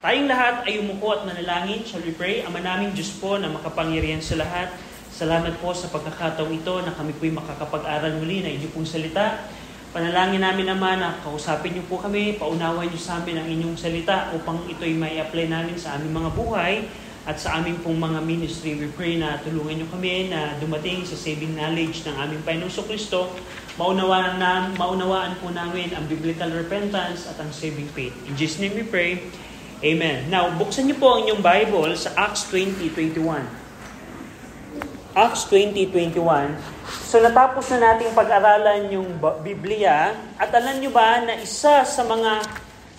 Tayong lahat ay umuko at manalangin. Shall we pray? Ama naming Diyos po na makapangyarihan sa lahat, salamat po sa pagkakataong ito na kami po'y makakapag-aral muli na inyong pong salita. Panalangin namin naman na kausapin niyo po kami, paunawan niyo sa amin ang inyong salita upang ito'y may apply namin sa aming mga buhay at sa aming pong mga ministry. We pray na tulungan niyo kami na dumating sa saving knowledge ng aming Panginoong Kristo. Maunawaan po namin ang biblical repentance at ang saving faith. In Jesus' name we pray. Amen. Now, buksan niyo po ang inyong Bible sa Acts 20:21. Acts 20:21. So, natapos na nating pag-aralan yung Biblia. At alam niyo ba na isa sa mga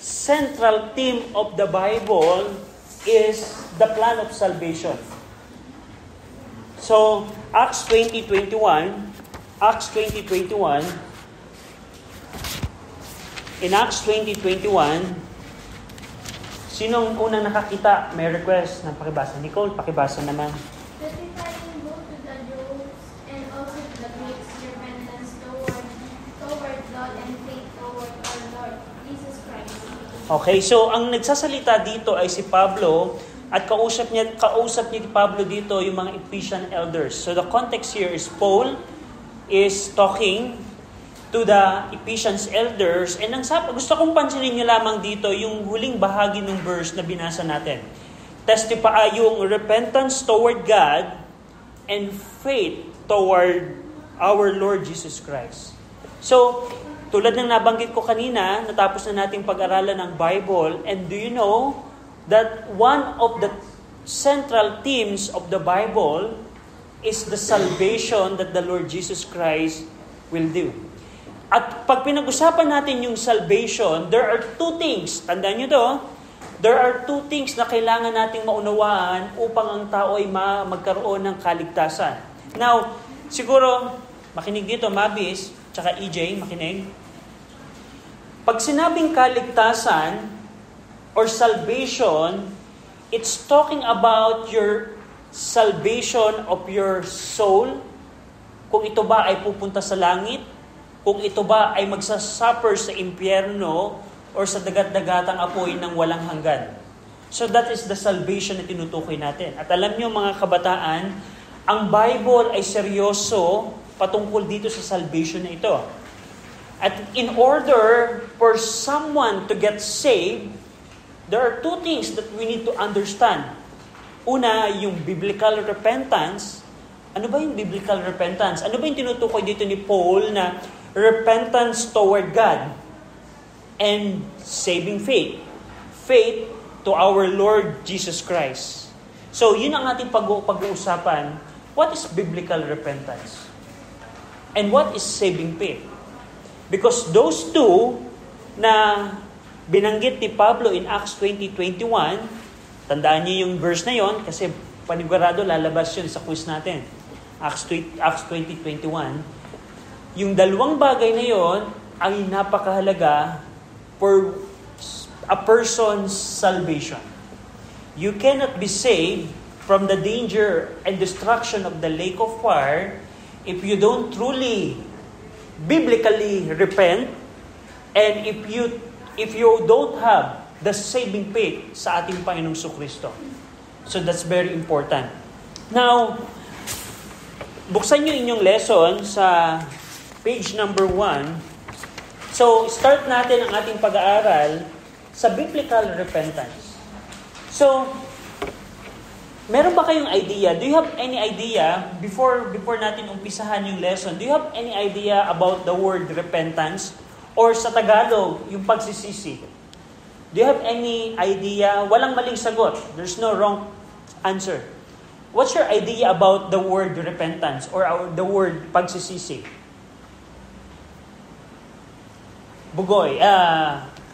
central theme of the Bible is the plan of salvation. So, Acts 20:21. In Acts 20:21, sinong unang nakakita? May request ng pakibasa. Nicole, pakibasa naman. Testifying both to the Jews and also to the Greeks, repentance toward God and faith toward our Lord Jesus Christ. Okay, so ang nagsasalita dito ay si Pablo at kausap niya Pablo dito yung mga Ephesian elders. So the context here is Paul is talking to the Ephesians elders. And gusto kong pansinin nyo lamang dito yung huling bahagi ng verse na binasa natin. Testify yung repentance toward God and faith toward our Lord Jesus Christ. So, tulad ng nabanggit ko kanina, natapos na nating pag-aralan ng Bible. And do you know that one of the central themes of the Bible is the salvation that the Lord Jesus Christ will do. At pag pinag-usapan natin yung salvation, there are two things. Tandaan nyo to. There are two things na kailangan nating maunawaan upang ang tao ay magkaroon ng kaligtasan. Now, siguro, makinig dito, Mabis, tsaka EJ, makinig. Pag sinabing kaligtasan or salvation, it's talking about your salvation of your soul. Kung ito ba ay pupunta sa langit, kung ito ba ay magsasuffer sa impyerno or sa dagat-dagatang apoy ng walang hanggan. So that is the salvation na tinutukoy natin. At alam niyo mga kabataan, ang Bible ay seryoso patungkol dito sa salvation na ito. At in order for someone to get saved, there are two things that we need to understand. Una, yung biblical repentance. Ano ba yung biblical repentance? Ano ba yung tinutukoy dito ni Paul na repentance toward God and saving faith. Faith to our Lord Jesus Christ. So, yun ang ating pag-uusapan. What is biblical repentance? And what is saving faith? Because those two na binanggit ni Pablo in Acts 20:21, tandaan niyo yung verse na yon kasi panigurado lalabas yun sa quiz natin. Acts 20:21. Yung dalawang bagay na yon ay napakahalaga for a person's salvation. You cannot be saved from the danger and destruction of the lake of fire if you don't truly biblically repent and if you don't have the saving faith sa ating Panginoong Kristo. So that's very important. Now, buksan niyo inyong lesson sa page number 1. So, start natin ang ating pag-aaral sa biblical repentance. So, meron ba kayong idea? Do you have any idea, before natin umpisahan yung lesson, do you have any idea about the word repentance? Or sa Tagalog, yung pagsisisi? Do you have any idea? Walang maling sagot. There's no wrong answer. What's your idea about the word repentance or the word pagsisisi? Bugoy,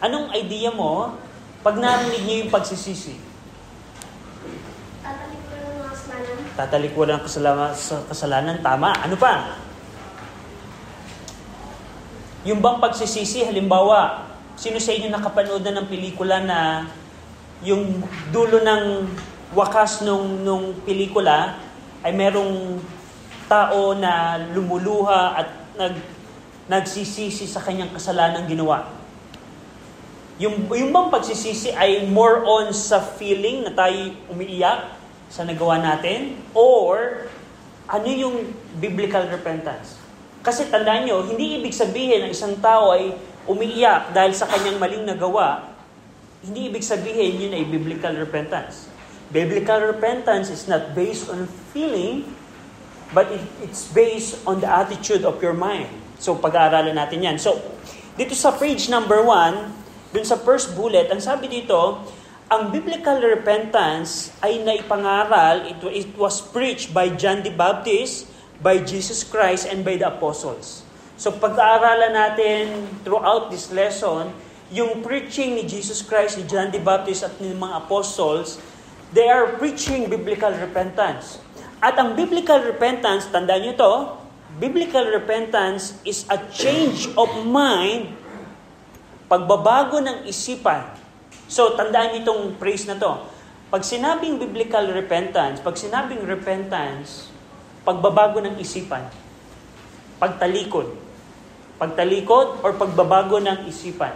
anong idea mo pag narinig niyo yung pagsisisi? Tatalikuran ng mga kasalanan. Tatalikuran ng kasalanan, tama. Ano pa? Yung bang pagsisisi, halimbawa, sino sa inyo nakapanood na ng pelikula na yung dulo ng wakas nung pelikula ay merong tao na lumuluha at nagsisisi sa kanyang kasalanang ginawa. Yung bang pagsisisi ay more on sa feeling na tayo umiiyak sa nagawa natin? Or ano yung biblical repentance? Kasi tandaan nyo, hindi ibig sabihin na isang tao ay umiiyak dahil sa kanyang maling nagawa. Hindi ibig sabihin yun ay biblical repentance. Biblical repentance is not based on feeling, but it's based on the attitude of your mind. So pag-aaralan natin yan. So dito sa page number 1, dun sa first bullet, ang sabi dito, ang biblical repentance ay naipangaral, it was preached by John the Baptist, by Jesus Christ, and by the apostles. So pag-aaralan natin throughout this lesson, yung preaching ni Jesus Christ, ni John the Baptist, at ng mga apostles, they are preaching biblical repentance. At ang biblical repentance, tandaan nyo to, biblical repentance is a change of mind, pagbabago ng isipan. So, tandaan niyo itong phrase na to. Pag sinabing biblical repentance, pag sinabing repentance, pagbabago ng isipan, pagtalikod. Pagtalikod or pagbabago ng isipan.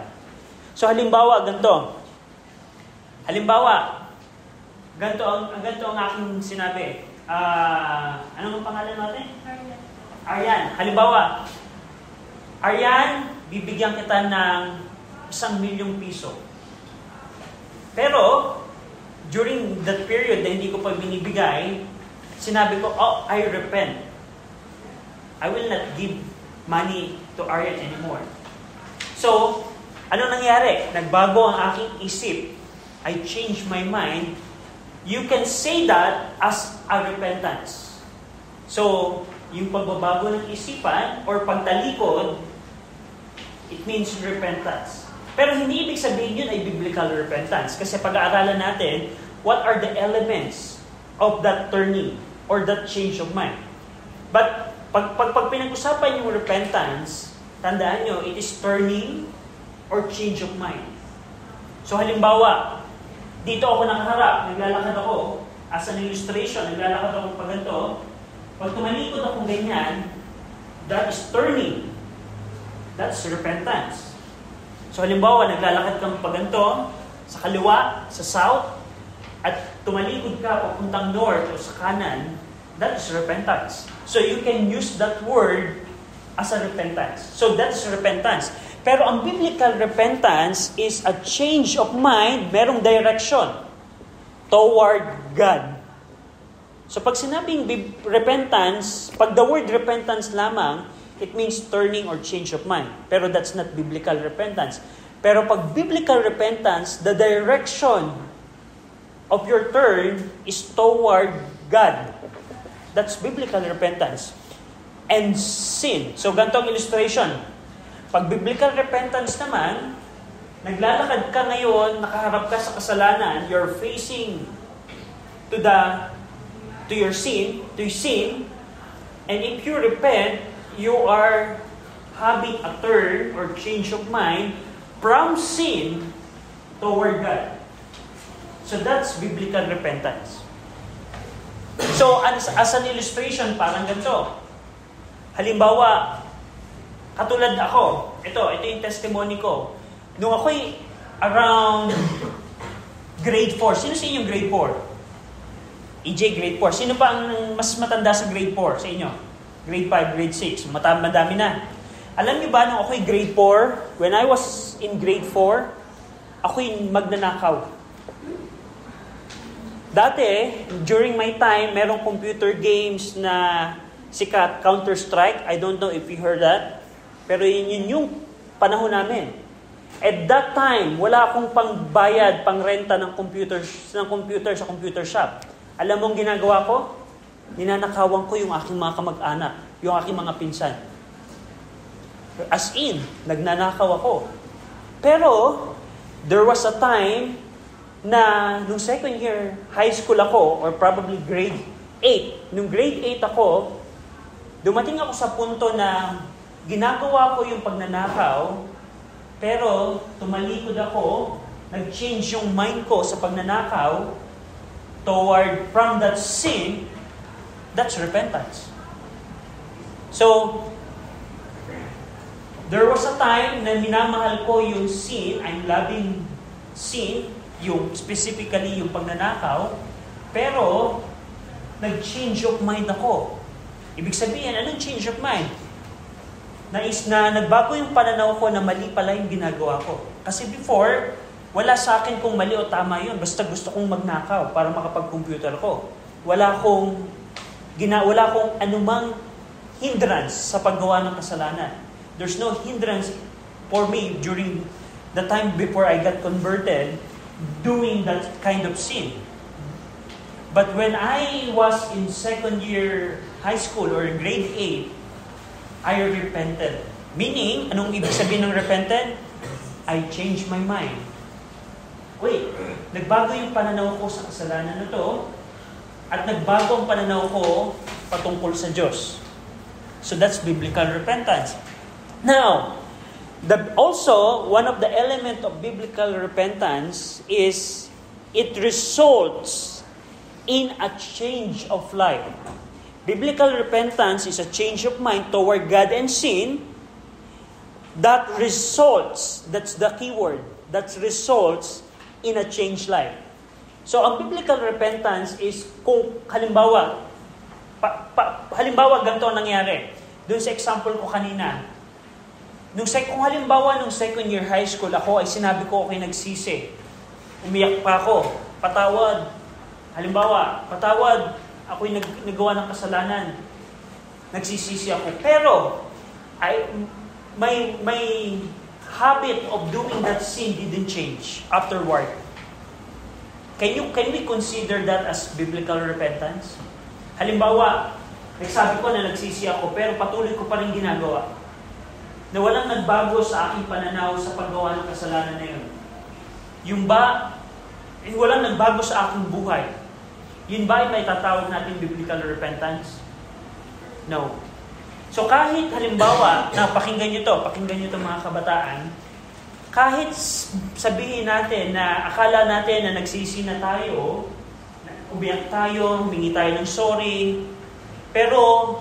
So, halimbawa, ganito. Ganito ang aking sinabi. Anong pangalan natin? Aryan. Halimbawa, Aryan, bibigyan kita ng 1,000,000 piso. Pero, during that period na hindi ko pa binibigay, sinabi ko, I repent. I will not give money to Aryan anymore. So, ano nangyari? Nagbago ang aking isip. I changed my mind. You can say that as a repentance. So, yung pagbabago ng isipan or pagtalikod, it means repentance. Pero hindi ibig sabihin yun ay biblical repentance. Kasi pag-aaralan natin, what are the elements of that turning or that change of mind? But pag pinag-usapan yung repentance, tandaan nyo, it is turning or change of mind. So halimbawa, dito ako nakaharap, naglalakad ako, as an illustration, naglalakad ako pag ganito, pag tumalikod akong ganyan, that is turning. That's repentance. So halimbawa, naglalakad kang paganto, sa kaliwa, sa south, at tumalikod ka papuntang north o sa kanan, that is repentance. So you can use that word as a repentance. So that is repentance. Pero ang biblical repentance is a change of mind, merong direction toward God. So pag sinabing repentance, pag the word repentance lamang, it means turning or change of mind. Pero that's not biblical repentance. Pero pag biblical repentance, the direction of your turn is toward God. That's biblical repentance. And sin. So ganito ang illustration. Pag biblical repentance naman, naglalakad ka ngayon, nakaharap ka sa kasalanan, you're facing to your sin, and if you repent, you are having a turn or change of mind from sin toward God. So that's biblical repentance. So as an illustration, parang ganito. Halimbawa, katulad ako, ito yung testimony ko. Nung ako'y around grade 4, sino sa inyo grade 4? EJ grade 4. Sino pa ang mas matanda sa grade 4 sa inyo? Grade 5, grade 6. Madami na. Alam niyo ba, nung ako'y grade 4, when I was in grade 4, ako'y magnanakaw. Dati, during my time, merong computer games na sikat, Counter-Strike. I don't know if you heard that. Pero yun yung panahon namin. At that time, wala akong pangbayad, pangrenta ng computer sa computer shop. Alam mong ginagawa ko? Ninanakawan ko yung aking mga kamag-anak, yung aking mga pinsan. As in, nagnanakaw ako. Pero, there was a time na nung second year high school ako, or probably grade 8, nung grade 8 ako, dumating ako sa punto na ginagawa ko yung pagnanakaw, pero tumalikod ako, nag-change yung mind ko sa pagnanakaw from that sin. That's repentance. So, There was a time na minamahal ko yung sin, I'm loving sin, yung specifically yung pagnanakaw, pero nag-change of mind ako. Ibig sabihin, anong change of mind? Nagbago yung pananaw ko na mali pala yung ginagawa ko. Kasi before, wala sa akin kung mali o tama yun. Basta gusto kong magnakaw para makapag-computer ko. Wala akong anumang hindrance sa paggawa ng kasalanan. There's no hindrance for me during the time before I got converted doing that kind of sin. But when I was in second year high school or grade 8, I repented. Meaning, anong ibig sabihin ng repented? I changed my mind. Wait, nagbago yung pananaw ko sa kasalanan na to at nagbago ang pananaw ko patungkol sa Diyos. So that's biblical repentance. Now, also, one of the element of biblical repentance is it results in a change of life. Biblical repentance is a change of mind toward God and sin that results, that's the key word, that results in a changed life. So, ang biblical repentance is kung halimbawa, ganito ang nangyari. Doon sa example ko kanina, kung halimbawa nung second year high school ako ay sinabi ko okay nagsisi. Umiyak pa ako, patawad. Halimbawa, patawad, ako'y nagawa ng kasalanan. Nagsisisi ako. Pero, my habit of doing that sin didn't change afterward. Can we consider that as biblical repentance? Halimbawa, nagsabi ko na nagsisi ako, pero patuloy ko pa rin ginagawa. Na walang nagbago sa aking pananaw sa paggawa ng kasalanan na yun. Walang nagbago sa aking buhay. Yun ba ay may tatawag natin biblical repentance? No. So kahit halimbawa, pakinggan nyo to mga kabataan, kahit sabihin natin na akala natin na nagsisi na tayo, umiyak tayo, humingi tayo ng sorry, pero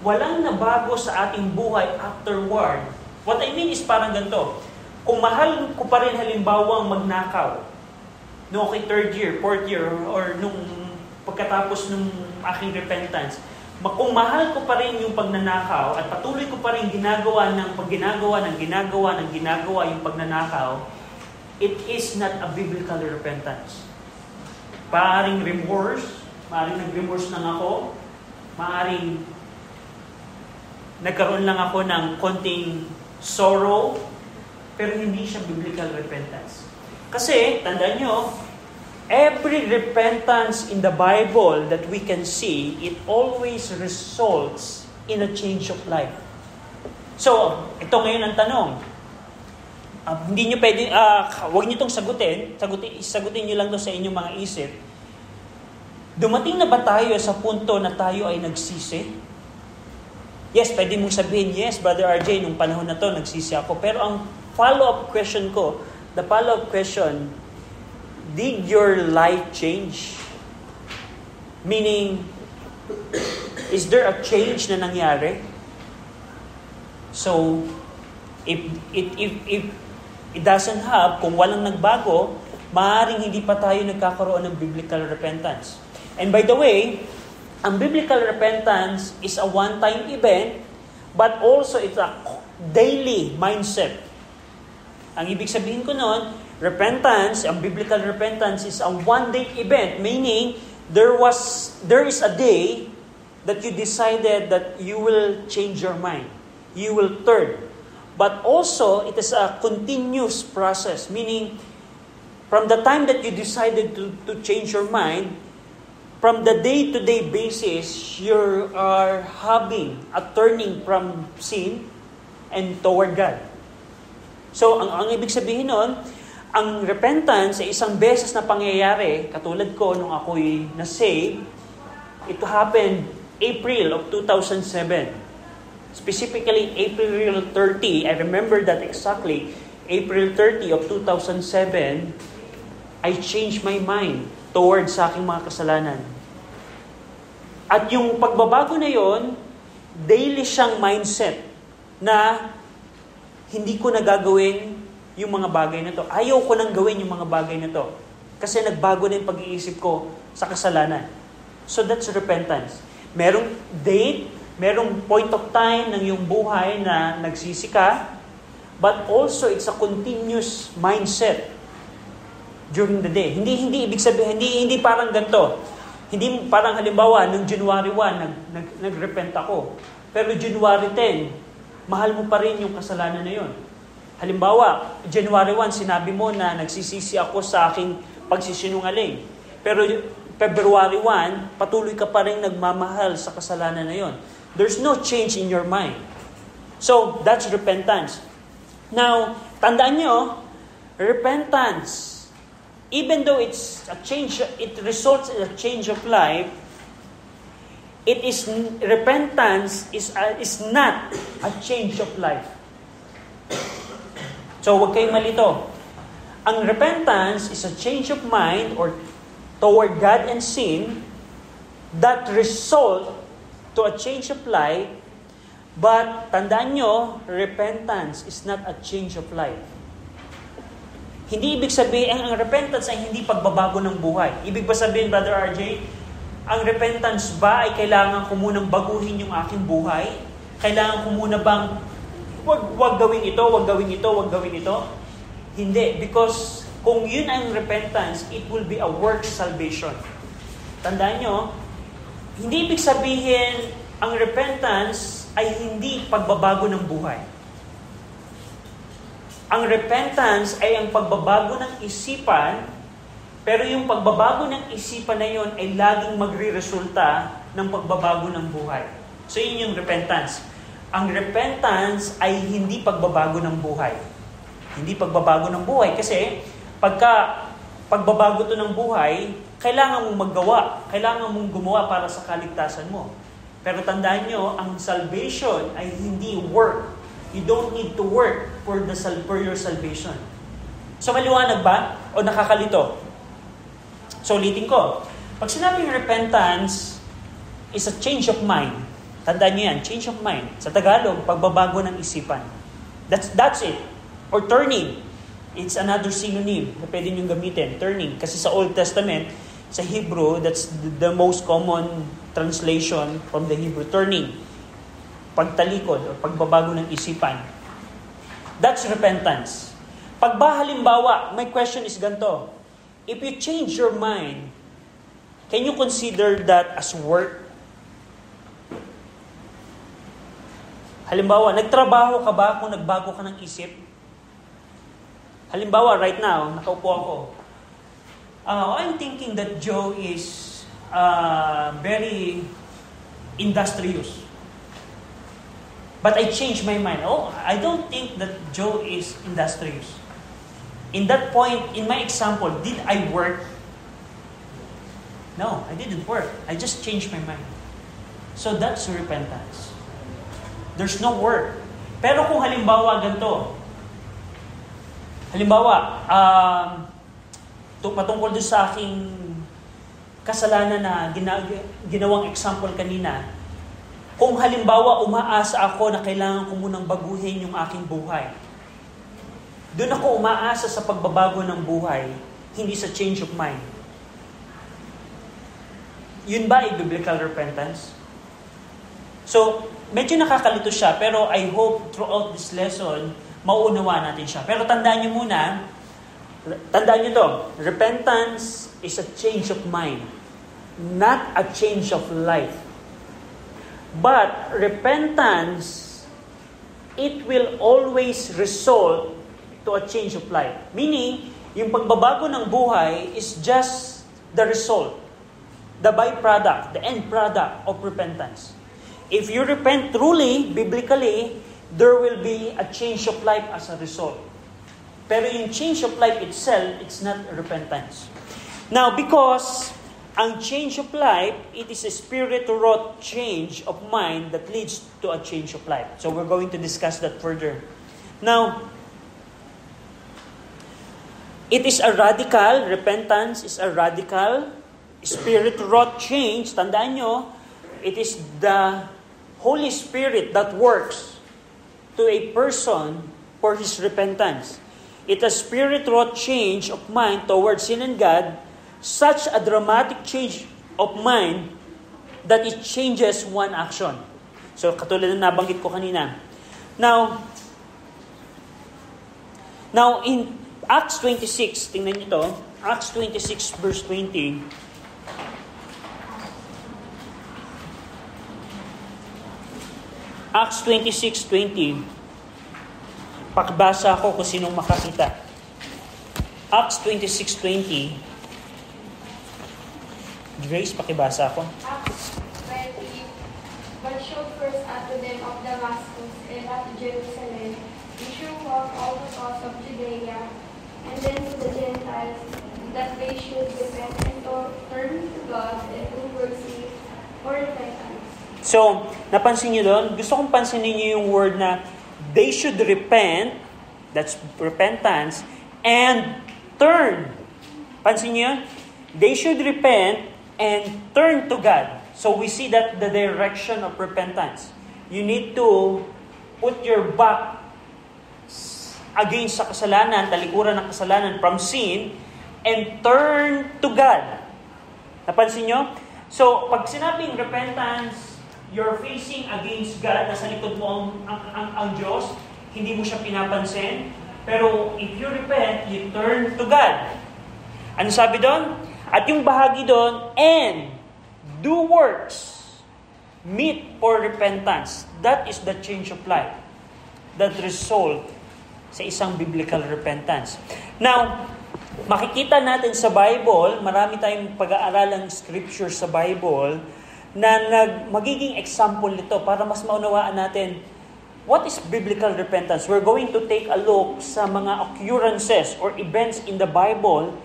walang nabago sa ating buhay afterward. What I mean is parang ganito, kung mahal ko pa rin halimbawa ang magnakaw, no, okay, third year, fourth year, or nung pagkatapos ng aking repentance, kung mahal ko pa rin yung pagnanakaw at patuloy ko pa rin ginagawa yung pagnanakaw, it is not a biblical repentance. Maaring nag-remorse lang ako, maaring nagkaroon lang ako ng konting sorrow, pero hindi siya biblical repentance. Kasi, tandaan nyo, every repentance in the Bible that we can see, it always results in a change of life. So, ito ngayon ang tanong. Hindi nyo pwede, huwag nyo itong sagutin nyo lang to sa inyong mga isip. Dumating na ba tayo sa punto na tayo ay nagsisi? Yes, pwede mong sabihin, yes, Brother RJ, nung panahon na to, nagsisi ako. Pero ang follow-up question ko, did your life change? Meaning, is there a change na nangyari? So, if it doesn't have, kung walang nagbago, maaaring hindi pa tayo nagkakaroon ng biblical repentance. And by the way, ang biblical repentance is a one-time event, but also it's a daily mindset. Ang ibig sabihin ko noon, ang biblical repentance is a one-day event, meaning there is a day that you decided that you will change your mind. You will turn. But also, it is a continuous process, meaning from the time that you decided to change your mind, from the day-to-day basis, you are having a turning from sin and toward God. So, ang ibig sabihin nun, ang repentance ay isang beses na pangyayari, katulad ko nung ako'y na-save, it happened April of 2007. Specifically, April 30, I remember that exactly, April 30 of 2007, I changed my mind towards sa aking mga kasalanan. At yung pagbabago na yon, daily siyang mindset na hindi ko na gagawin yung mga bagay na to. Ayaw ko nang gawin yung mga bagay na to. Kasi nagbago na yung pag-iisip ko sa kasalanan. So that's repentance. Merong date, merong point of time ng iyong buhay na nagsisi ka, but also it's a continuous mindset during the day. Hindi ibig sabihin, hindi parang ganito. Hindi parang halimbawa, nung January 1, nagrepent ako. Pero January 10, mahal mo pa rin yung kasalanan na yun. Halimbawa, January 1, sinabi mo na nagsisisi ako sa aking pagsisinungaling. Pero February 1, patuloy ka pa rin nagmamahal sa kasalanan na yun. There's no change in your mind. So, that's repentance. Now, tandaan nyo, repentance, even though it's a change, it results in a change of life, repentance is not a change of life. So, huwag kayong malito. Ang repentance is a change of mind or toward God and sin that result to a change of life. But, tandaan nyo, repentance is not a change of life. Hindi ibig sabihin, ang repentance ay hindi pagbabago ng buhay. Ibig ba sabihin, Brother RJ, ang repentance ba ay kailangan ko munang baguhin yung aking buhay? Kailangan ko muna bang, wag gawin ito, wag gawin ito, wag gawin ito? Hindi, because kung yun ang repentance, it will be a work salvation. Tandaan nyo, hindi ibig sabihin, ang repentance ay hindi pagbabago ng buhay. Ang repentance ay ang pagbabago ng isipan, pero yung pagbabago ng isipan na yun ay laging magre-resulta ng pagbabago ng buhay. So yun yung repentance. Ang repentance ay hindi pagbabago ng buhay. Hindi pagbabago ng buhay kasi pagbabago to ng buhay, kailangan mong maggawa, kailangan mong gumawa para sa kaligtasan mo. Pero tandaan nyo, ang salvation ay hindi work. You don't need to work for your salvation. So maliwanag ba? O nakakalito? So ulitin ko. Pag sinabing repentance is a change of mind. Tandaan nyo yan, change of mind. Sa Tagalog, pagbabago ng isipan. That's it. Or turning. It's another synonym na pwede nyo gamitin. Turning. Kasi sa Old Testament, sa Hebrew, that's the most common translation from the Hebrew. Turning. Pagtalikod o pagbabago ng isipan. That's repentance. Pag ba halimbawa, my question is ganito. If you change your mind, can you consider that as work? Halimbawa, nagtrabaho ka ba kung nagbago ka ng isip? Halimbawa, right now, nakaupo ako. I'm thinking that Joe is very industrious. But I changed my mind. I don't think that Joe is industrious. In that point, in my example, did I work? No, I didn't work. I just changed my mind. So that's repentance. There's no work. Pero kung halimbawa ganito, halimbawa, patungkol doon sa aking kasalanan na ginawang example kanina, kung halimbawa umaasa ako na kailangan ko munang baguhin yung aking buhay, doon ako umaasa sa pagbabago ng buhay, hindi sa change of mind. Yun ba ay biblical repentance? So, medyo nakakalito siya, pero I hope throughout this lesson, mauunawa natin siya. Pero tandaan nyo muna, tandaan nyo to, repentance is a change of mind, not a change of life. But repentance, it will always result to a change of life. Meaning, yung pagbabago ng buhay is just the result, the byproduct, the end product of repentance. If you repent truly, biblically, there will be a change of life as a result. Pero yung change of life itself, it's not repentance. Now, because ang change of life, it is a spirit-wrought change of mind that leads to a change of life. So we're going to discuss that further. Now, it is a radical, repentance is a radical, spirit-wrought change. Tandaan nyo, it is the Holy Spirit that works to a person for his repentance. It a spirit-wrought change of mind towards sin and God, such a dramatic change of mind that it changes one action. So, katulad na nabanggit ko kanina. Now in Acts 26, tingnan niyo to, Acts 26 verse 20. Acts 26:20. Pakibasa ako kung sinong makakita. Acts 26:20. Grace, pakibasa ako. Acts 20, but showed first unto them of Damascus and unto Jerusalem, issuing forth all the cause of Judea, and then to the Gentiles, that they should repent and turn to God and do mercy for repentance. So, napansin niyo doon? Gusto kong pansinin niyo yung word na they should repent, that's repentance, and turn. Pansin niyo yun? They should repent and turn to God. So, we see that the direction of repentance. You need to put your back against sa kasalanan, talikuran ng kasalanan from sin, and turn to God. Napansin niyo? So, pag sinabing repentance, you're facing against God, nasa likod mo ang Diyos, hindi mo siya pinapansin. Pero if you repent, you turn to God. Ano sabi doon? At yung bahagi doon, and do works meet for repentance. That is the change of life. That result sa isang biblical repentance. Now, makikita natin sa Bible, marami tayong pag-aaralang scripture sa Bible na magiging example nito para mas maunawaan natin what is biblical repentance. We're going to take a look sa mga occurrences or events in the Bible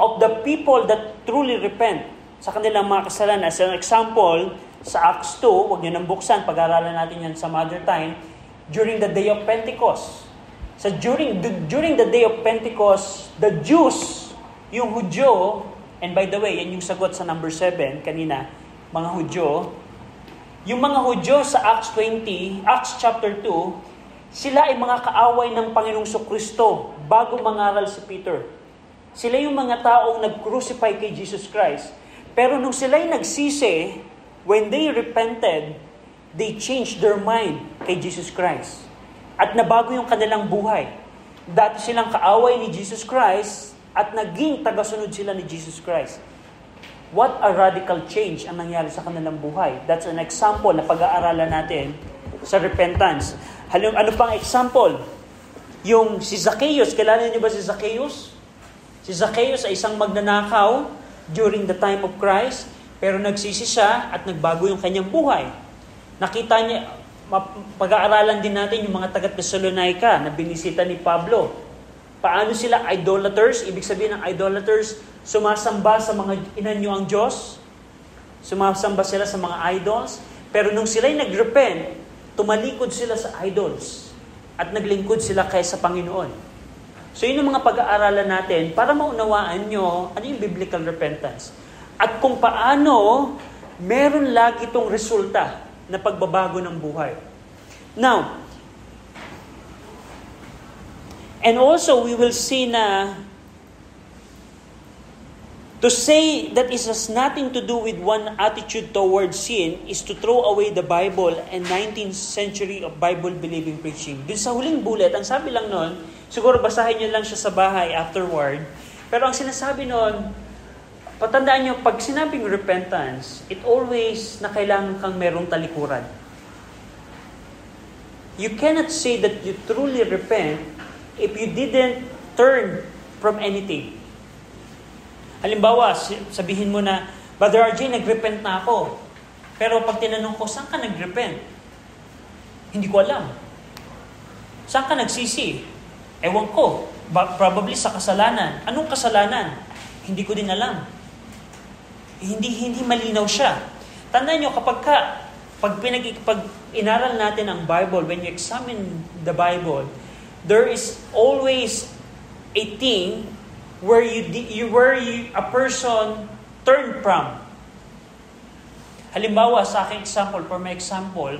of the people that truly repent sa kanilang mga kasalanan. As an example, sa Acts 2, huwag nyo nang buksan, pag-aaralan natin yan some other time, during the day of Pentecost. So during the day of Pentecost, the Jews, yung Hudyo, and by the way, yan yung sagot sa number 7 kanina, mga Hudyo. Yung mga Hudyo sa Acts chapter 2, sila ay mga kaaway ng Panginoong Kristo bago mangaral si Peter. Sila yung mga taong nag-crucify kay Jesus Christ. Pero nung sila'y nagsisi, when they repented, they changed their mind kay Jesus Christ. At nabago yung kanilang buhay. Dati silang kaaway ni Jesus Christ at naging tagasunod sila ni Jesus Christ. What a radical change ang nangyari sa kanilang buhay. That's an example na pag-aaralan natin sa repentance. Ano pang example? Yung si Zacchaeus. Kilala niyo ba si Zacchaeus? Si Zacchaeus ay isang magnanakaw during the time of Christ, pero nagsisi siya at nagbago yung kanyang buhay. Nakita niya, pag-aaralan din natin yung mga taga-Thessalonica na binisita ni Pablo. Paano sila idolaters? Ibig sabihin ng idolaters, sumasamba sa mga inanyo ang Diyos. Sumasamba sila sa mga idols. Pero nung sila'y nag-repent, tumalikod sila sa idols. At naglingkod sila kay sa Panginoon. So yun ang mga pag-aaralan natin para maunawaan nyo ano yung biblical repentance. At kung paano meron lagi itong resulta na pagbabago ng buhay. Now, and also we will see na to say that it has nothing to do with one attitude towards sin is to throw away the Bible and 19th century of Bible-believing preaching. Dun sa huling bullet, ang sabi lang nun, siguro basahin nyo lang siya sa bahay afterward, pero ang sinasabi nun, patandaan nyo, pag sinabing repentance, it always na kailangan kang merong talikuran. You cannot say that you truly repent if you didn't turn from anything. Halimbawa, sabihin mo na, Brother RJ, nag-repent na ako. Pero pag tinanong ko, saan ka nag-repent? Hindi ko alam. Saan ka nagsisi? Ewan ko. Probably sa kasalanan. Anong kasalanan? Hindi ko din alam. Hindi malinaw siya. Tandaan nyo, pag inaral natin ang Bible, when you examine the Bible, there is always a thing where a person turned from. Halimbawa, for my example,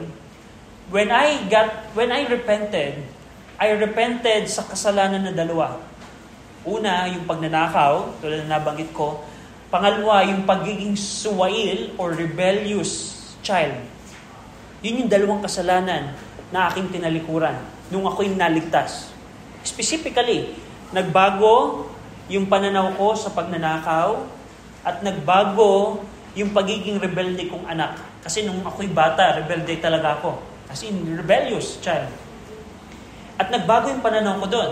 when I repented, I repented sa kasalanan na dalawa. Una, yung pagnanakaw, tulad na nabanggit ko. Pangalawa, yung pagiging suwail or rebellious child. Yun yung dalawang kasalanan na aking tinalikuran nung ako'y naligtas. Specifically, nagbago yung pananaw ko sa pagnanakaw at nagbago yung pagiging rebelde kong anak. Kasi nung ako'y bata, rebelde talaga ako. As in, rebellious child. At nagbago yung pananaw ko doon.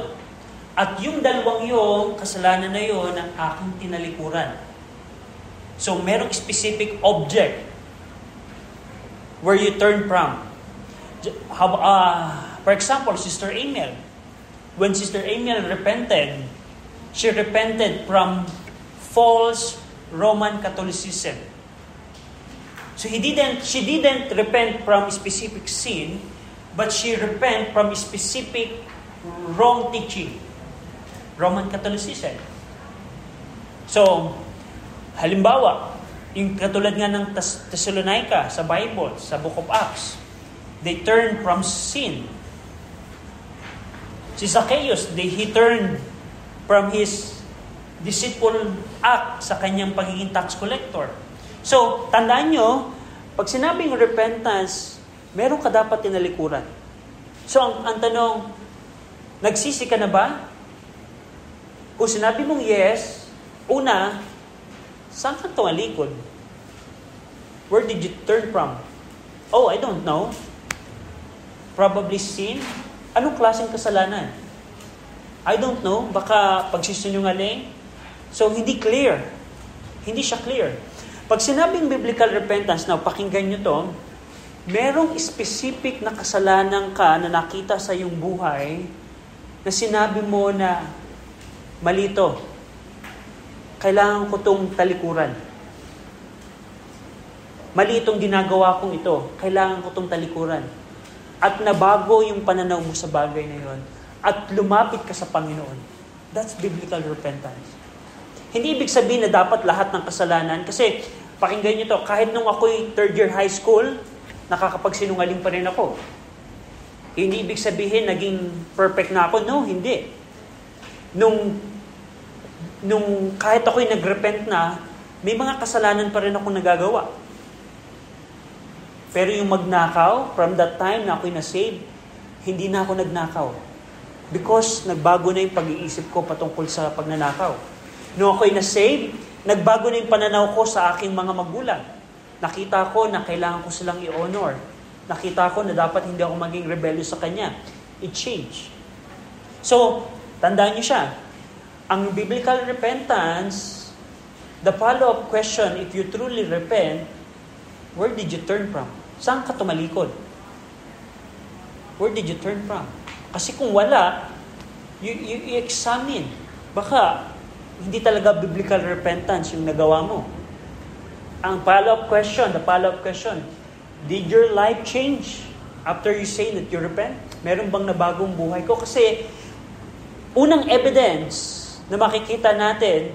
At yung dalawang yung kasalanan na yun ang aking tinalikuran. So, merong specific object where you turn from. For example, Sister Emil. When Sister Emil repented, she repented from false Roman Catholicism. So she didn't repent from a specific sin, but she repent from a specific wrong teaching. Roman Catholicism. So, halimbawa, yung katulad nga ng Thessalonica sa Bible, sa Book of Acts, they turned from sin. Si Zacchaeus, he turned from his deceitful act sa kanyang pagiging tax collector. So, tandaan nyo, pag sinabing repentance, meron ka dapat tinalikuran. So, ang tanong, nagsisi ka na ba? Kung sinabi mong yes, una, saan ka tumalikod? Where did you turn from? Oh, I don't know. Probably sin? Anong klaseng kasalanan? I don't know. Baka pagsisinungaling? So, hindi clear. Hindi siya clear. Pag sinabing biblical repentance, now, pakinggan nyo to, merong specific na kasalanan ka na nakita sa iyong buhay na sinabi mo na malito. Kailangan ko itong talikuran. Mali itong ginagawa kong ito. Kailangan ko itong talikuran. At nabago yung pananaw mo sa bagay na yon. At lumapit ka sa Panginoon. That's biblical repentance. Hindi ibig sabihin na dapat lahat ng kasalanan. Kasi, pakinggan nyo to, kahit nung ako'y third year high school, nakakapagsinungaling pa rin ako. Hindi ibig sabihin naging perfect na ako. No, hindi. Nung kahit ako'y nagrepent na, may mga kasalanan pa rin ako nagagawa. Pero yung magnakaw, from that time na ako'y na-save, hindi na ako nagnakaw. Because nagbago na yung pag-iisip ko patungkol sa pagnanakaw. Nung ako'y na-save, nagbago na yung pananaw ko sa aking mga magulang. Nakita ko na kailangan ko silang i-honor. Nakita ko na dapat hindi ako maging rebellious sa Kanya. It changed. So, tandaan niyo siya. Ang biblical repentance, the follow-up question, if you truly repent, where did you turn from? Saan ka tumalikod? Where did you turn from? Kasi kung wala, you examine. Baka, hindi talaga biblical repentance yung nagawa mo. Ang the follow-up question, did your life change after you say that you repent? Meron bang nabagong buhay ko? Kasi, unang evidence na makikita natin,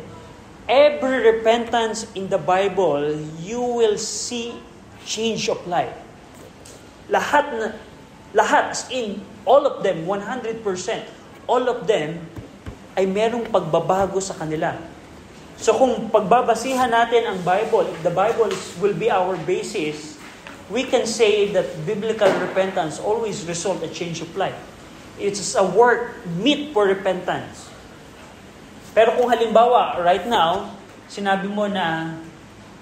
every repentance in the Bible, you will see change of life. Lahat, as in, all of them, 100%, all of them, ay merong pagbabago sa kanila. So kung pagbabasihan natin ang Bible, if the Bible will be our basis, we can say that biblical repentance always result a change of life. It's a work meet for repentance. Pero kung halimbawa, right now, sinabi mo na,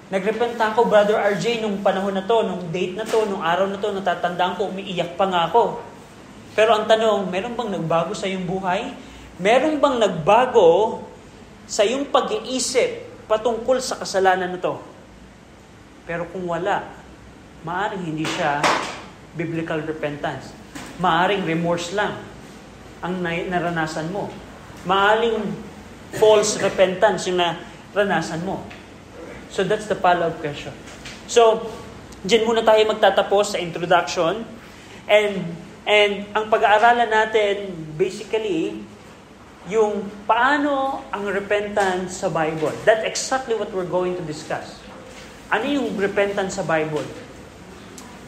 nagrepent ako, Brother RJ, nung panahon na to, nung date na to, nung araw na to, natatandaan ko, umiiyak pa nga ako. Pero ang tanong, meron bang nagbago sa iyong buhay? Meron bang nagbago sa iyong pag-iisip patungkol sa kasalanan na to? Pero kung wala, maaring hindi siya biblical repentance. Maaring remorse lang ang naranasan mo. Maaring false repentance yung naranasan mo. So that's the follow-up question. So, dyan muna tayo magtatapos sa introduction. And ang pag-aaralan natin, basically, yung paano ang repentance sa Bible. That's exactly what we're going to discuss. Ano yung repentance sa Bible?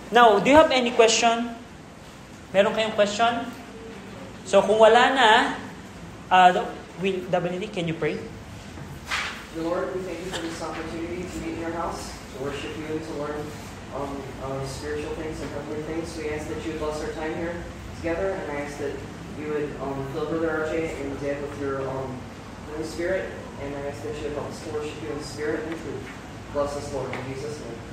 Now, do you have any question? Meron kayong question? So kung wala na, Dominic, can you pray? Dear Lord, we thank you for this opportunity to meet in your house, to worship you, to learn spiritual things and heavenly things. We ask that you would bless our time here together, and I ask that you would fill Brother RJ and Dad with your Holy Spirit, and I ask that you would help us to worship you in spirit and truth. Bless us, Lord, in Jesus' name.